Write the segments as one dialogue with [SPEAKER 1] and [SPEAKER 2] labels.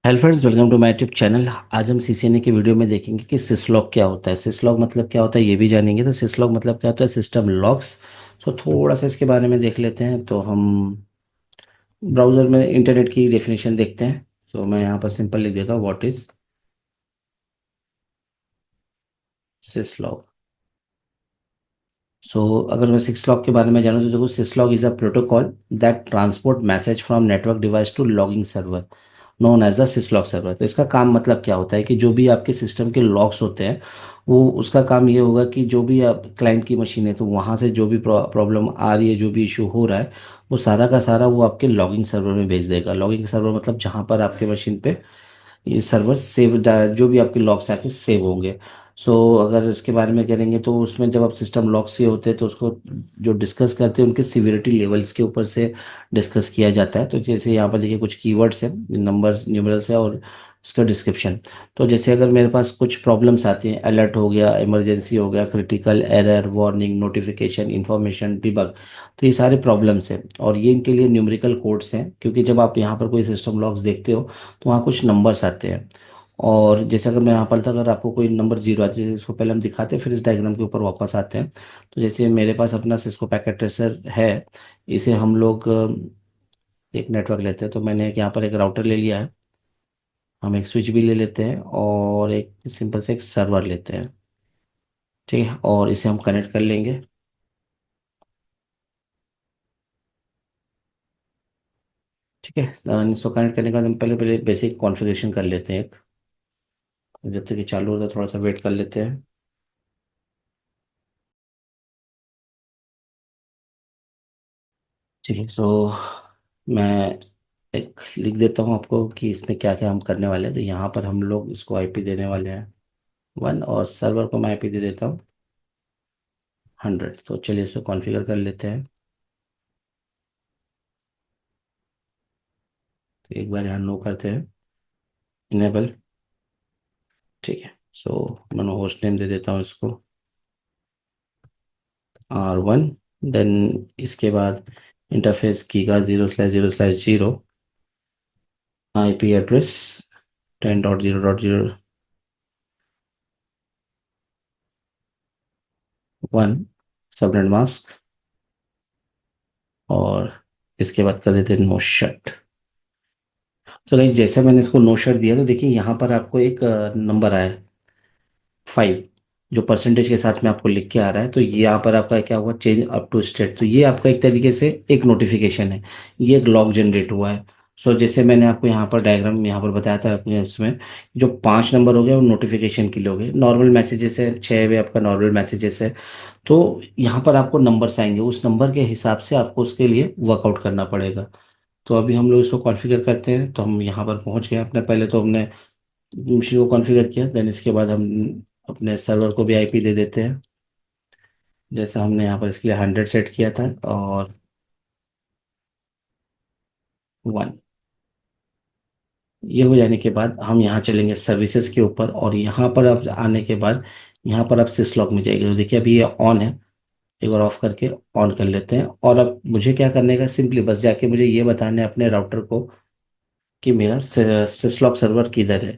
[SPEAKER 1] Hello friends, welcome to my YouTube channel. आज हम CCNA की वीडियो में देखेंगे कि सिसलॉग क्या होता है। सिसलॉग मतलब क्या होता है ये भी जानेंगे। तो सिसलॉग मतलब क्या होता है, सिस्टम लॉग्स। तो थोड़ा सा इसके बारे में देख लेते हैं। तो हम ब्राउज़र में इंटरनेट की डेफिनेशन देखते हैं। तो मैं यहाँ पर सिंपल लिख देता हूँ, व्हाट इज सिसलॉग। सो अगर मैं सिसलॉग के बारे में जानूँ तो देखो, syslog is a protocol that transport message from network device to logging server known as the syslog server. तो इसका काम मतलब क्या होता है कि जो भी आपके सिस्टम के लॉग्स होते हैं, वो उसका काम ये होगा कि जो भी आप क्लाइंट की मशीन है तो वहाँ से जो भी प्रॉब्लम आ रही है, जो भी इशू हो रहा है, वो सारा का सारा वो आपके लॉगिंग सर्वर में भेज देगा। लॉगिंग सर्वर मतलब जहाँ पर आपके मशीन पे ये सर्वर सेव, जो भी आपके लॉग्स आके सेव होंगे। सो अगर इसके बारे में करेंगे तो उसमें जब आप सिस्टम लॉग से होते हैं तो उसको जो डिस्कस करते हैं उनके सिवियरिटी लेवल्स के ऊपर से डिस्कस किया जाता है। तो जैसे यहाँ पर देखिए कुछ कीवर्ड्स हैं, नंबर्स, न्यूमरल्स है और इसका डिस्क्रिप्शन। तो जैसे अगर मेरे पास कुछ प्रॉब्लम्स आती हैं, अलर्ट हो गया, इमरजेंसी हो गया, critical, error, warning, notification, information, debug, तो ये सारे प्रॉब्लम्स हैं और ये इनके लिए न्यूमेरिकल कोड्स हैं। क्योंकि जब आप यहाँ पर कोई सिस्टम लॉग्स देखते हो तो वहाँ कुछ नंबर्स आते हैं। और जैसे अगर मैं यहाँ पर था, अगर आपको कोई नंबर जीरो आते हैं, इसको पहले हम दिखाते हैं फिर इस डायग्राम के ऊपर वापस आते हैं। तो जैसे मेरे पास अपना सिस्को पैकेट ट्रेसर है, इसे हम लोग एक नेटवर्क लेते हैं। तो मैंने एक यहाँ पर एक राउटर ले लिया है, हम एक स्विच भी ले लेते हैं और एक सिंपल से एक सर्वर लेते हैं। ठीक है, और इसे हम कनेक्ट कर लेंगे। ठीक है, इसको कनेक्ट करने के बाद हम पहले पहले बेसिक कॉन्फ़िगरेशन कर लेते हैं एक। जब तक ये चालू होता है थोड़ा सा वेट कर लेते हैं। ठीक है, सो मैं एक लिख देता हूँ आपको कि इसमें क्या क्या हम करने वाले हैं। तो यहाँ पर हम लोग इसको आईपी देने वाले हैं 1, और सर्वर को मैं आईपी दे देता हूँ 100। तो चलिए इसको कॉन्फ़िगर कर लेते हैं। तो एक बार यहाँ नो करते हैं, इनेबल। ठीक है, सो मैं होस्ट नेम दे देता हूँ इसको R1। देन इसके बाद इंटरफेस की का 0/0/0, आईपी एड्रेस 10.0.0.1, सबनेट मास्क, और इसके बाद कर देते हैं नो शट। तो गाइस जैसे मैंने इसको नो शट दिया तो देखिए यहाँ पर आपको एक नंबर आया 5, जो परसेंटेज के साथ में आपको लिख के आ रहा है। तो ये यहाँ पर आपका क्या हुआ, चेंज अप टू स्टेट। तो ये आपका एक तरीके से एक नोटिफिकेशन है, ये एक लॉग जनरेट हुआ है। सो जैसे मैंने आपको यहाँ पर डायग्राम यहाँ पर बताया था अपने उसमें, जो 5 नंबर हो गए वो नोटिफिकेशन के लिए हो गए। नॉर्मल मैसेजेस है 6 वे आपका नॉर्मल मैसेजेस है। तो यहाँ पर आपको नंबर्स आएंगे, उस नंबर के हिसाब से आपको उसके लिए वर्कआउट करना पड़ेगा। तो अभी हम लोग इसको कॉन्फ़िगर करते हैं। तो हम यहाँ पर पहुँच गए अपने, पहले तो हमने मशीन को कॉन्फ़िगर किया, देन इसके बाद हम अपने सर्वर को भी आईपी दे देते हैं जैसा हमने यहाँ पर इसके लिए 100 सेट किया था, और 1। ये हो जाने के बाद हम यहाँ चलेंगे सर्विसेज के ऊपर, और यहाँ पर अब आने के बाद यहाँ पर अब सिस्लॉक में जाएगी। तो देखिए अभी ये ऑन है, एक बार ऑफ करके ऑन कर लेते हैं। और अब मुझे क्या करने का, सिंपली बस जाके मुझे ये बताना है अपने राउटर को कि मेरा सिस्लॉक सर्वर किधर है।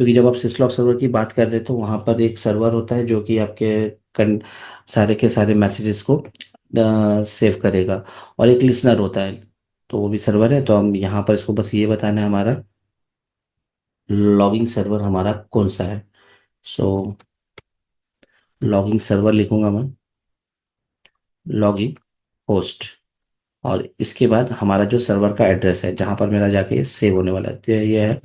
[SPEAKER 1] क्योंकि जब आप सिस्लॉक सर्वर की बात करते हैं तो वहाँ पर एक सर्वर होता है जो कि आपके कन, सारे के सारे मैसेजेस को सेव करेगा, और एक लिसनर होता है, तो वो भी सर्वर है। तो हम यहाँ पर इसको बस ये बताना है हमारा लॉगिंग सर्वर हमारा कौन सा है। सो लॉगिंग सर्वर लिखूंगा मैं, लॉगिंग होस्ट, और इसके बाद हमारा जो सर्वर का एड्रेस है जहाँ पर मेरा जाके सेव होने वाला है, तो ये है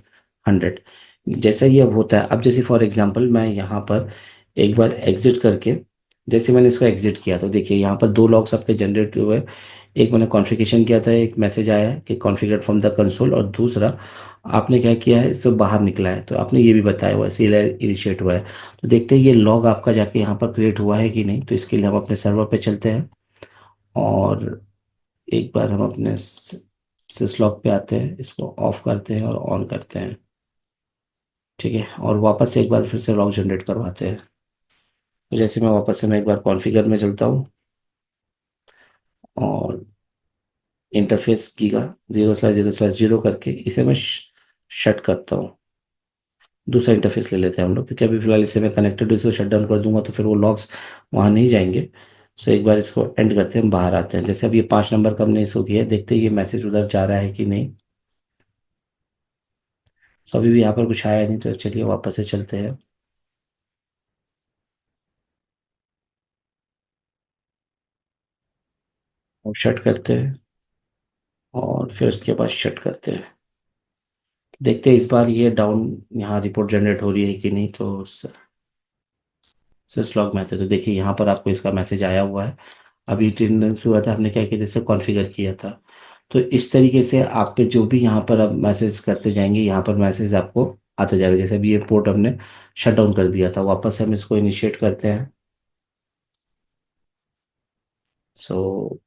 [SPEAKER 1] 100। जैसा ये अब होता है, अब जैसे फॉर एग्जांपल मैं यहाँ पर एक बार एग्जिट करके, जैसे मैंने इसको एग्जिट किया तो देखिए यहाँ पर 2 लॉग्स आपके जनरेट हुए। एक मैंने कॉन्फ़िगरेशन किया था, एक मैसेज आया है कि कॉन्फ़िगर फ्रॉम द कंसोल, और दूसरा आपने क्या किया है, इससे बाहर निकला है। तो आपने ये भी बताया हुआ है, सील इनिशिएट हुआ है। तो देखते हैं ये लॉग आपका जाके यहाँ पर क्रिएट हुआ है कि नहीं। तो इसके लिए हम अपने सर्वर पे चलते हैं, और एक बार हम अपने सिस्लॉक पे आते हैं, इसको ऑफ करते हैं और ऑन करते हैं। ठीक है, और वापस से एक बार फिर से लॉग जनरेट करवाते हैं। तो जैसे मैं एक बार कॉन्फ़िगर में चलता हूँ, और इंटरफेस की का 0/0/0 करके इसे मैं शट करता हूँ, दूसरा इंटरफेस ले लेते हैं हम लोग, क्योंकि अभी फिलहाल इससे मैं कनेक्टेड हूँ, इसको शट डाउन कर दूंगा तो फिर वो लॉग्स वहाँ नहीं जाएंगे। सो एक बार इसको एंड करते हैं, हम बाहर आते हैं। जैसे अब ये 5 नंबर का हमने इसको किया, देखते हैं ये मैसेज उधर जा रहा है कि नहीं। सो अभी भी यहाँ पर कुछ आया नहीं, तो चलिए वापस से चलते हैं और शट करते हैं, और फिर उसके बाद शट करते हैं। देखते हैं इस बार ये डाउन यहाँ रिपोर्ट जनरेट हो रही है कि नहीं। तो सिस लॉग मैसेज, तो देखिए यहाँ पर आपको इसका मैसेज आया हुआ है। अभी अटेंडेंस हुआ था, हमने क्या किया, जैसे कॉन्फ़िगर किया था। तो इस तरीके से आप पे जो भी यहाँ पर आप मैसेज करते जाएंगे, यहाँ पर मैसेज आपको आते जाएगा। जैसे अभी ये पोर्ट हमने शट डाउन कर दिया था, वापस से हम इसको इनिशिएट करते हैं। सो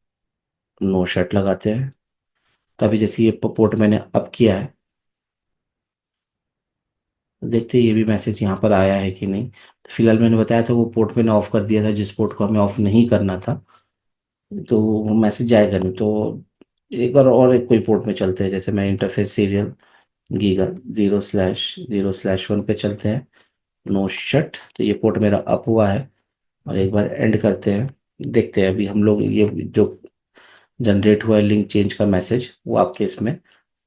[SPEAKER 1] नो शट लगाते हैं। तो अभी जैसे ये पोर्ट मैंने अप किया है, तो देखते हैं ये भी मैसेज यहाँ पर आया है कि नहीं। तो फिलहाल मैंने बताया था वो पोर्ट मैंने ऑफ कर दिया था, जिस पोर्ट को हमें ऑफ नहीं करना था, तो वो मैसेज जाएगा नहीं। तो एक बार और एक कोई पोर्ट में चलते हैं, जैसे मैं इंटरफेस सीरियल गीगा 0/0/1 पे चलते हैं। नो शट, तो ये पोर्ट मेरा अप हुआ है। और एक बार एंड करते हैं, देखते हैं अभी हम लोग ये जो जनरेट हुआ है लिंक चेंज का मैसेज, वो आपके इसमें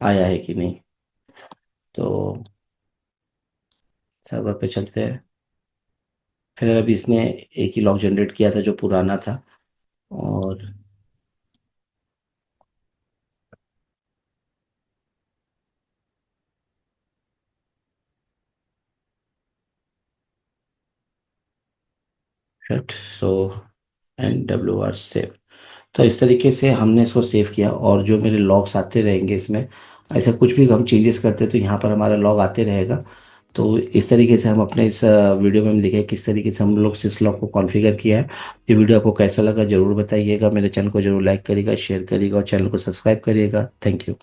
[SPEAKER 1] आया है कि नहीं। तो सर्वर पे चलते हैं। फिर अभी इसने एक ही लॉग जनरेट किया था जो पुराना था, और शट। सो NWR सेव। तो इस तरीके से हमने इसको सेव किया, और जो मेरे लॉग्स आते रहेंगे इसमें, ऐसा कुछ भी हम चेंजेस करते हैं तो यहाँ पर हमारा लॉग आते रहेगा। तो इस तरीके से हम अपने इस वीडियो में हम दिखाए किस तरीके से हम लोग सिस लॉग को कॉन्फ़िगर किया है। ये वीडियो आपको कैसा लगा ज़रूर बताइएगा, मेरे चैनल को जरूर लाइक करिएगा, शेयर करिएगा और चैनल को सब्सक्राइब करिएगा। Thank you.